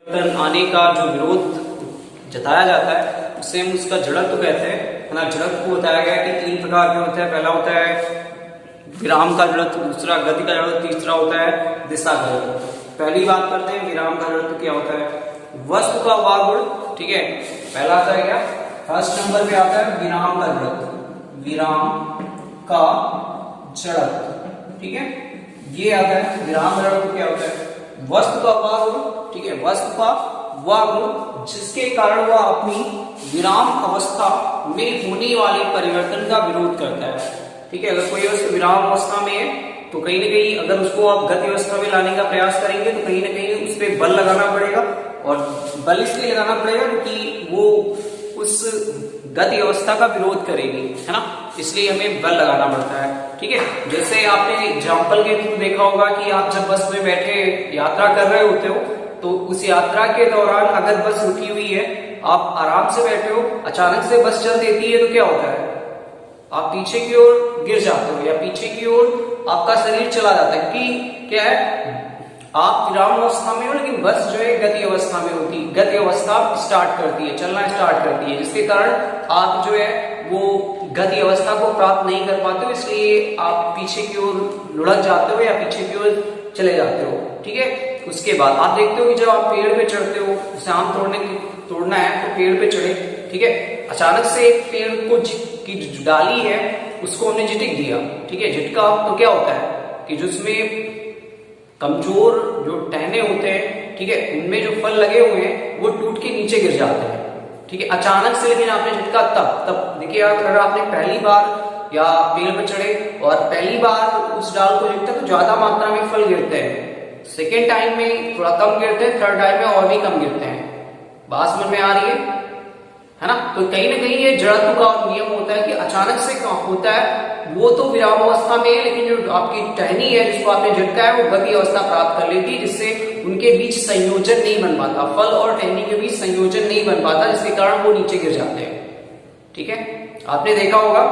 परिवर्तन आने का जो विरोध जताया जाता है उसे हम उसका जड़त्व कहते हैं, है ना। जड़त्व को बताया गया कि 3 प्रकार के होते हैं। पहला होता है विराम का जड़त्व, दूसरा गति का जड़त्व, तीसरा होता है दिशा का जड़त्व। पहली बात करते हैं विराम का जड़त्व क्या होता है। वस्तु का वाह गुण, ठीक है, पहला आता है क्या, फर्स्ट नंबर पे आता है विराम का जड़त्व, विराम का जड़त्व, ठीक है, ये आता है। विराम जड़त्व क्या होता है, वस्तु का वाह गुण, ठीक है, वस्तु का वाह गुण जिसके कारण वह अपनी विराम अवस्था में होने वाले परिवर्तन का विरोध करता है, ठीक है। अगर कोई वस्तु विराम अवस्था में है तो कहीं ना कहीं अगर उसको आप गति अवस्था में लाने का प्रयास करेंगे तो कहीं ना कहीं उस पर बल लगाना पड़ेगा, और बल इसलिए लगाना पड़ेगा क्योंकि वो उस गति अवस्था का विरोध करेगी, है ना, इसलिए हमें बल लगाना पड़ता है, ठीक है। जैसे आपने एग्जाम्पल के थ्रू देखा होगा कि आप जब बस में बैठे यात्रा कर रहे होते हो तो उस यात्रा के दौरान अगर बस रुकी हुई है, आप आराम से बैठे हो, अचानक से बस चल देती है तो क्या होता है, आप पीछे की ओर गिर जाते हो या पीछे की ओर आपका शरीर चला जाता है कि क्या है, आप विराम अवस्था में हो लेकिन बस जो है गति अवस्था में होती है, गति अवस्था स्टार्ट करती है, चलना स्टार्ट करती है, जिसके कारण आप जो है वो गति अवस्था को प्राप्त नहीं कर पाते हो, इसलिए आप पीछे की ओर लुढ़क जाते हो या पीछे की ओर चले जाते हो, ठीक है। उसके बाद आप देखते हो कि जब आप पेड़ पे चढ़ते हो, जैसे आम तोड़ना है तो पेड़ पे चढ़े, ठीक है, अचानक से एक पेड़ को की जो डाली है उसको हमने झिटक दिया, ठीक है, झटका तो क्या होता है कि जो उसमें कमजोर जो टहने होते हैं, ठीक है, उनमें जो फल लगे हुए हैं वो टूट के नीचे गिर जाते हैं, ठीक है, अचानक से। लेकिन आपने झटका तब देखिए, अगर आपने पहली बार या पेड़ पर चढ़े और पहली बार उस डाल को झटका तो ज्यादा मात्रा में फल गिरते हैं, सेकेंड टाइम में थोड़ा कम गिरते हैं, थर्ड टाइम में और भी कम गिरते हैं। बात समझ में आ रही है ना। तो कहीं ना कहीं ये जड़त्व का नियम होता है कि अचानक से होता है, वो तो विराम अवस्था में है लेकिन जो आपकी टहनी है जिसको आपने झटका है वो गति अवस्था प्राप्त कर लेती है, जिससे उनके बीच संयोजन नहीं बन पाता, फल और टहनी के बीच संयोजन नहीं बन पाता, जिसके कारण वो नीचे गिर जाते हैं, ठीक है। आपने देखा होगा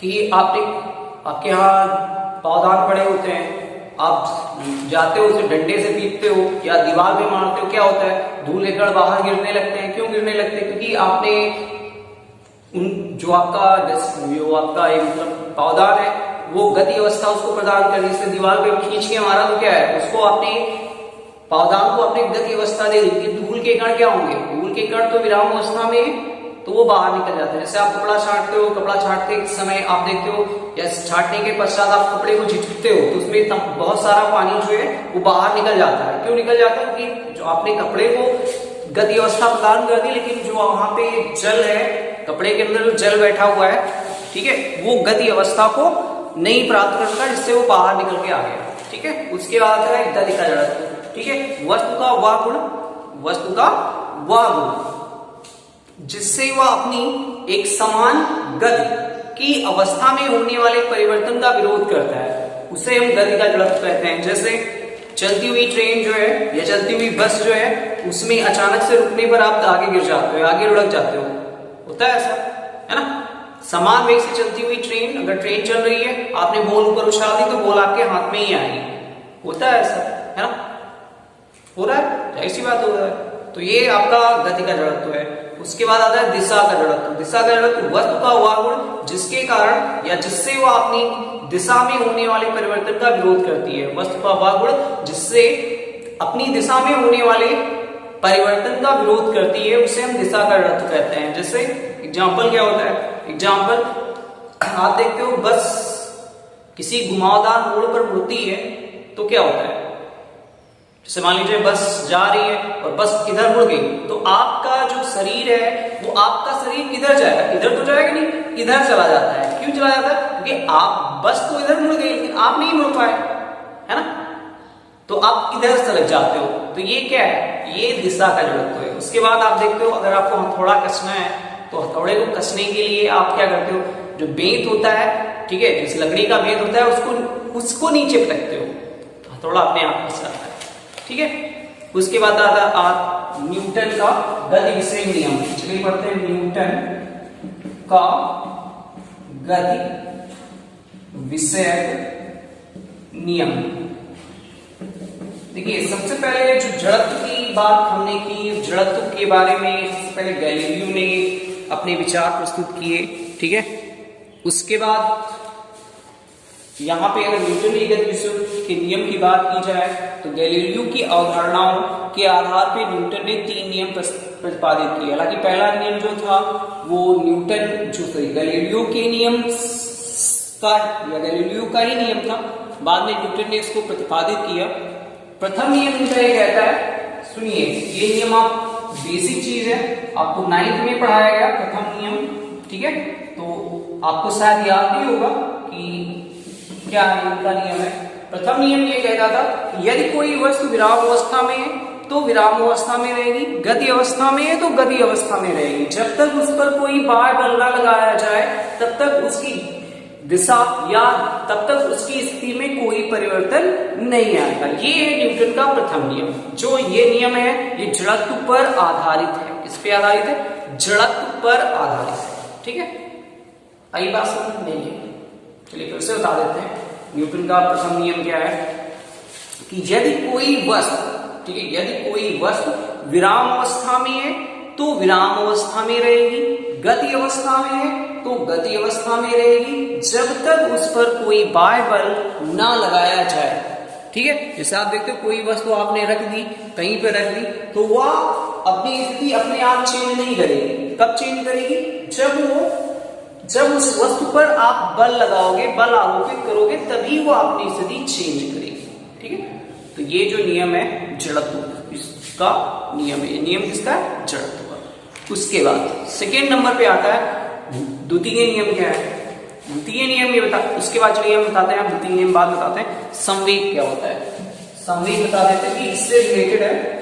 कि आपके यहाँ पावदान पड़े होते हैं, आप जाते हो उसे डंडे से पीटते हो या दीवार में मारते हो, क्या होता है, धूल एकड़ बाहर गिरने लगते हैं। क्यों गिरने लगते हैं, क्योंकि आपने जो आपका मतलब पावदान है वो गति अवस्था उसको प्रदान करने से दीवार पे खींच के मारा तो क्या है, उसको आपने पावदान को अपने गति अवस्था दे दी। धूल के कण क्या होंगे, धूल के कण तो विराम अवस्था में तो वो बाहर निकल जाते हैं। जैसे आप कपड़ा छांटते हो, कपड़ा छांटते समय आप देखते हो या छांटने के पश्चात आप कपड़े को झिटकते हो तो उसमें बहुत सारा पानी जो है वो बाहर निकल जाता है। क्यों निकल जाता है, क्योंकि जो आपने कपड़े को गति अवस्था प्रदान कर दी लेकिन जो वहां पे जल है, कपड़े के अंदर जो जल बैठा हुआ है, ठीक है, वो गति अवस्था को नहीं प्राप्त करता, जिससे वो बाहर निकल के आ गया, ठीक है। उसके बाद है गति का जड़त्व, ठीक है, वस्तु का वाह गुण, वस्तु का वाह गुण जिससे वह अपनी एक समान गति की अवस्था में होने वाले परिवर्तन का विरोध करता है, उसे हम गति का जड़त्व कहते हैं। जैसे चलती हुई ट्रेन जो है या चलती हुई बस जो है उसमें अचानक से रुकने पर आप आगे गिर जाते हो, आगे लुढ़क जाते हो, होता है ऐसा, है ना। समान वेग से चलती हुई ट्रेन, अगर ट्रेन चल रही है आपने बॉल ऊपर उछाल दी तो बॉल आपके हाथ में ही आएगी, होता है ऐसा, है ना, हो रहा है, ऐसी बात हो रहा है। तो ये आपका गति का जड़त्व है। उसके बाद आता है दिशा का जड़त्व। दिशा का जड़त्व वस्तु का वह गुण जिसके कारण या जिससे वह अपनी दिशा में होने वाले परिवर्तन का विरोध करती है। वस्तु का वह गुण जिससे अपनी दिशा में होने वाले परिवर्तन का विरोध करती है, उसे हम दिशा का जड़त्व कहते हैं। जैसे एग्जाम्पल क्या होता है, एग्जाम्पल आप देखते हो बस किसी घुमावदार मोड़ पर मुड़ती है तो क्या होता है, जैसे मान लीजिए बस जा रही है और बस इधर मुड़ गई तो आपका जो शरीर है वो आपका शरीर किधर जाएगा, इधर तो जाएगा नहीं, इधर चला जाता है। क्यों चला जाता है, क्योंकि आप बस तो इधर मुड़ गई लेकिन आप नहीं मुड़ पाए, है ना, तो आप इधर चले जाते हो। तो ये क्या है, ये दिशा का जड़त्व है। उसके बाद आप देखते हो अगर आपको हथौड़ा कसना है तो हथौड़े को कसने के लिए आप क्या करते हो, जो बेंत होता है, ठीक है, जिस लकड़ी का बेंत होता है उसको नीचे पटकते हो तो हथौड़ा अपने आप कस जाता है, ठीक है। उसके बाद आता आप न्यूटन का गति विषय नियम, चलिए पढ़ते हैं न्यूटन का गति विषय नियम। देखिए सबसे पहले जो जड़त्व की बात हमने की जड़त्व के बारे में। सबसे पहले गैलीलियो ने अपने विचार प्रस्तुत किए, ठीक है। उसके बाद यहाँ पे अगर न्यूटन के गति के नियम की बात की जाए तो गैलीलियो की अवधारणाओं के आधार पर न्यूटन ने 3 नियम प्रतिपादित किए। हालांकि पहला नियम जो था वो गैलीलियो के नियम का या गैलीलियो का ही नियम था, बाद में न्यूटन ने इसको प्रतिपादित किया। प्रथम नियम इनका ये कहता है, सुनिए ये नियम आप बेसिक चीज है, आपको 9th में पढ़ाया गया प्रथम नियम, ठीक है। तो आपको शायद याद नहीं होगा कि क्या इनका नियम है। प्रथम नियम ये कहता था यदि कोई वस्तु विराम अवस्था में है तो विराम अवस्था में रहेगी, गति अवस्था में है तो गति अवस्था में रहेगी। जब तक उस पर कोई बाह्य बल न लगाया जाए तब तक उसकी दिशा या तब तक उसकी स्थिति में कोई परिवर्तन नहीं आएगा। ये है न्यूटन का प्रथम नियम। जो ये नियम है ये जड़त्व पर आधारित है। किस पे आधारित है? जड़त्व पर आधारित है, ठीक है। आई बात समझ नहीं है? चलिए फिर से बता देते हैं। न्यूटन का प्रथम नियम क्या है कि यदि कोई वस्तु, ठीक है, यदि कोई वस्तु विराम अवस्था में है तो विराम अवस्था में रहेगी, गति अवस्था में है तो गति अवस्था में रहेगी, जब तक उस पर कोई बाह्य बल ना लगाया जाए, ठीक है। जैसे आप देखते हो कोई वस्तु आपने रख दी, कहीं पे रख दी, तो वह अपनी स्थिति अपने आप चेंज नहीं करेगी। कब चेंज करेगी? जब उस वस्तु पर आप बल लगाओगे, बल आरोपित करोगे, तभी वो अपनी स्थिति चेंज करेगी, ठीक है। तो ये जो नियम है जड़त्व, इसका नियम है। नियम किसका? जड़त्व का। उसके बाद सेकेंड नंबर पे आता है द्वितीय नियम। क्या है द्वितीय नियम? ये बता, उसके बाद चलिए हम बताते हैं, द्वितीय नियम बाद बताते हैं। संवेग क्या होता है? संवेग बता देते हैं कि इससे रिलेटेड है।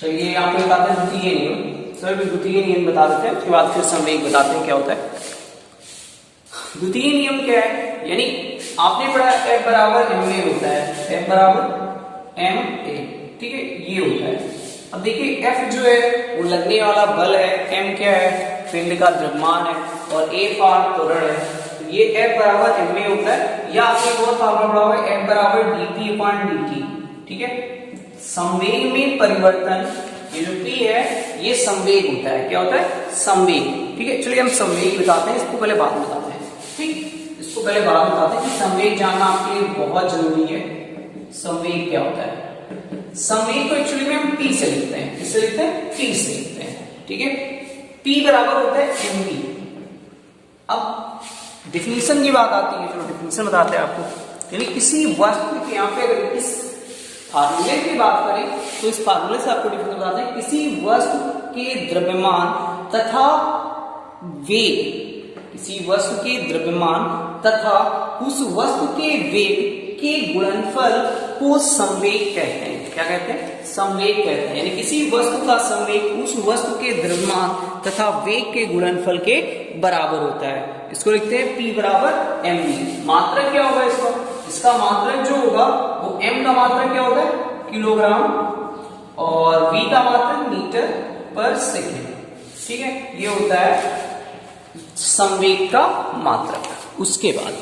चलिए यहाँ पे बताते हैं द्वितीय नियम। सर द्वितीय नियम बता देते हैं, उसके बाद फिर संवेग बताते हैं क्या होता है। द्वितीय नियम क्या है? यानी आपने पढ़ा F बराबर ma होता है, F बराबर ma, ठीक है, ये होता है। अब देखिए F जो है वो लगने वाला बल है, m क्या है? पिंड का द्रव्यमान है, और a फार त्वरण है। तो ये F बराबर ma होता है। या आपने एक और फॉर्मूला पढ़ा हुआ है F बराबर dp/dt, ठीक है। संवेग में परिवर्तन, ये जो p है ये संवेग होता है। क्या होता है? संवेग, ठीक है। चलिए हम संवेग बताते हैं, इसको पहले बाद में बताते हैं, ठीक। इसको पहले बाद में बताते हैं कि संवेग जानना आपके लिए बहुत जरूरी है। संवेग क्या होता है? संवेग को एक्चुअली में हम p से लिखते हैं। किससे लिखते हैं? p से लिखते हैं, ठीक है। p बराबर होता है mv। अब डिफिनीशन की बात आती है, जो डिफिनीशन बताते हैं आपको, यानी किसी वस्तु के, यहाँ पे अगर इस फार्मूले की बात करें तो इस फार्मूले से आपको डिफिनीशन बताते हैं किसी वस्तु के द्रव्यमान तथा वेग, किसी वस्तु के द्रव्यमान तथा उस वस्तु के वेग के गुणनफल को संवेग कहते हैं। क्या कहते हैं? संवेग कहते हैं। यानी किसी वस्तु का संवेग उस वस्तु के द्रव्यमान तथा वेग के गुणनफल के बराबर होता है। इसको लिखते हैं p बराबर mv। मात्रक क्या होगा इसका? इसका मात्रक जो होगा वो m का मात्रक क्या होगा? किलोग्राम, और v का मात्रक मीटर पर सेकेंड, ठीक है। ये होता है संवेग का मात्रक। उसके बाद